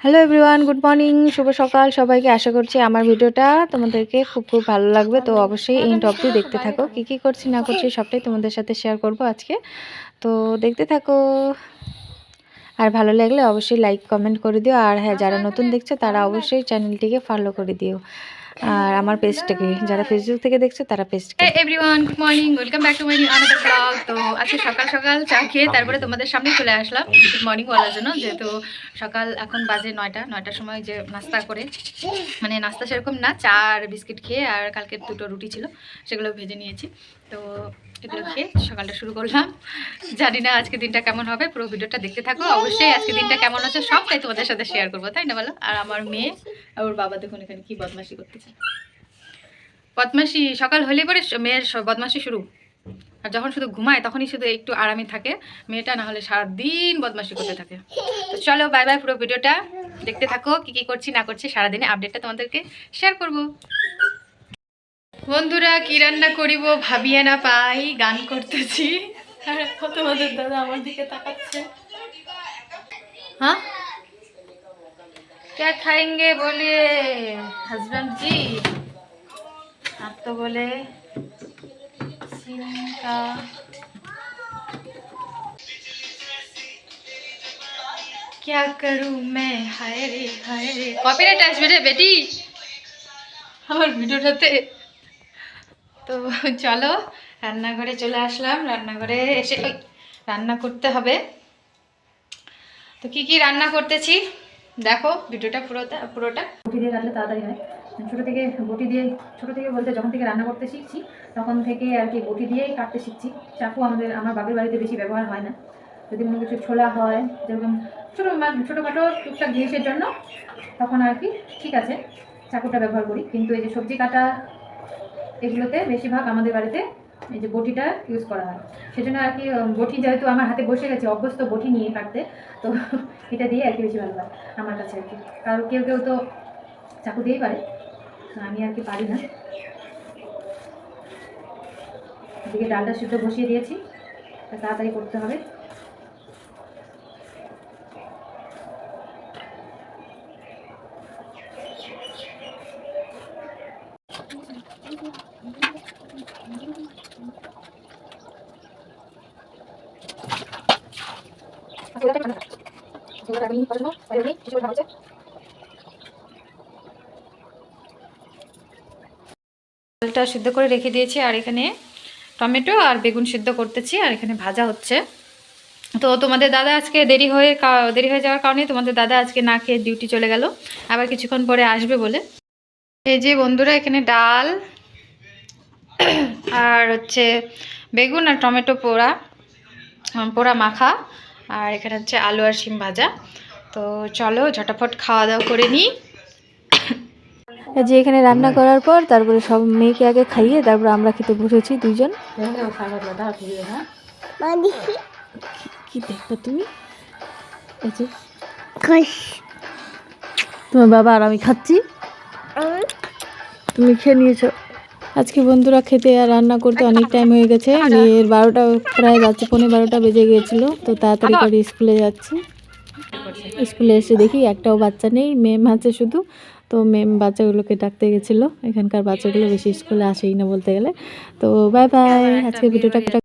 Hello everyone, good morning, শুভ সকাল সবাইকে। আশা করছি আমার ভিডিওটা তোমাদেরকে খুব খুব ভালো লাগবে। তো অবশ্যই এন্ড অবধি দেখতে থাকো। কী করছি না করছি সবটাই তোমাদের সাথে শেয়ার করব আজকে। তো দেখতে থাকো। আর ভালো লাগলে অবশ্যই লাইক কমেন্ট করে দিও। আর হ্যাঁ, যারা নতুন দেখছো তারা অবশ্যই চ্যানেলটিকে ফলো করে দিও। আর আমার পেজটাকে, যারা ফেসবুক থেকে দেখছো তারা পেজটাকে। Everyone, good morning, welcome back to my new another blog. তো আজকে সকাল সকাল চা খেয়ে তারপরে তোমাদের সামনে চলে আসলাম গুড মর্নিং বলার জন্য। যেহেতু সকাল এখন বাজে 9টার সময় যে নাস্তা করে, মানে নাস্তা সেরকম না, চা আর বিস্কিট খেয়ে আর কালকে 2টো রুটি ছিল সেগুলো ভেজে নিয়েছি। তো এগুলো খেয়ে সকালটা শুরু করলাম। জানি না আজকে দিনটা কেমন হবে, পুরো ভিডিওটা দেখতে থাকো। অবশ্যই আজকে দিনটা কেমন হচ্ছে সবটাই তোমাদের সাথে শেয়ার করবো, তাই না বলো? আর আমার মেয়ে আর ওর বাবা দেখুন এখানে কি বদমাশি করতেছে। বদমাশি সকাল হলেই পরে মেয়ের বদমাশি শুরু। আর যখন শুধু ঘুমায় তখনই শুধু একটু আরামে থাকে মেয়েটা, না হলে সারাদিন বদমাশি করতে থাকে। তো চলো বাই বাই, পুরো ভিডিওটা দেখতে থাকো। কি করছি না করছি সারাদিনে আপডেটটা তোমাদেরকে শেয়ার করব। বন্ধুরা, কি রান্না করিব ভাবিয়ে না পাই, গান করতেছি। আর তোমাদের দাদা আমার দিকে তাকাচ্ছে। হ্যাঁ, क्या खाएंगे बोलिए हस्बैंड जी? आप तो बोले का क्या करूं मैं, हाय रे हाय रे। कॉपीराइट আসবে রে বেটি আমার ভিডিওটাতে। তো চলো রান্নাঘরে চলে আসলাম। রান্নাঘরে এসে রান্না করতে হবে। তো কি রান্না করতেছি দেখো ভিডিওটা পুরোটা। বটি দিয়ে রান্না তাড়াতাড়ি হয়। ছোটো থেকে বলতে যখন থেকে রান্না করতে শিখছি তখন থেকে আর কি বটি দিয়েই কাটতে শিখছি। চাকু আমার বাপের বাড়িতে বেশি ব্যবহার হয় না। যদি কোনো কিছু ছোলা হয়, যেরকম ছোটোখাটো টুকটাক জিনিসের জন্য, তখন আর কি ঠিক আছে চাকুটা ব্যবহার করি। কিন্তু এই যে সবজি কাটা এগুলোতে বেশিরভাগ আমাদের বাড়িতে এই যে বটিটা ইউজ করা হয়। সেজন্য আর কি বটি যেহেতু আমার হাতে বসে গেছে, অভ্যস্ত বটি নিয়ে কাটতে, তো এটা দিয়ে আর কি বেশি ভালো হয় আমার কাছে আর কি। কারণ কেউ তো চাকু দিয়েই পারে, আমি আর কি পারি না। এদিকে ডালটা সিদ্ধ বসিয়ে দিয়েছি, তাড়াতাড়ি করতে হবে। ডালটা সিদ্ধ করে রেখে দিয়েছি, আর এখানে টমেটো আর বেগুন সিদ্ধ করতেছি, আর এখানে ভাজা হচ্ছে। তো তোমাদের দাদা আজকে দেরি হয়ে যাওয়ার কারণে তোমাদের দাদা আজকে না খেয়ে ডিউটি চলে গেল, আবার কিছুক্ষণ পরে আসবে বলে। এই যে বন্ধুরা, এখানে ডাল আর হচ্ছে বেগুন আর টমেটো পোড়া মাখা, আর এখানে হচ্ছে আলু আর শিম ভাজা। তো চলো ঝটাফট খাওয়া দাওয়া করে নিই। যে এখানে রান্না করার পর তারপরে সব মেয়েকে আগে খাইয়ে তারপর আমরা খেতে বসেছি দুইজন। কি দেখবে তুমি? এই যে তোমার বাবা আর আমি খাচ্ছি, তুমি খেয়ে নিয়েছো। আজকে বন্ধুরা খেতে আর রান্না করতে অনেক টাইম হয়ে গেছে। মেয়ের 12টা প্রায় বাজছে, 11:15 বেজে গিয়েছিল। তো তাড়াতাড়ি করে স্কুলে যাচ্ছি। স্কুলে এসে দেখি একটাও বাচ্চা নেই, মেম আছে শুধু। তো মেম বাচ্চাগুলোকে ডাকতে গেছিলো। এখানকার বাচ্চাগুলো বেশি স্কুলে আসেই না বলতে গেলে। তো বাই বাই, আজকে ভিডিওটা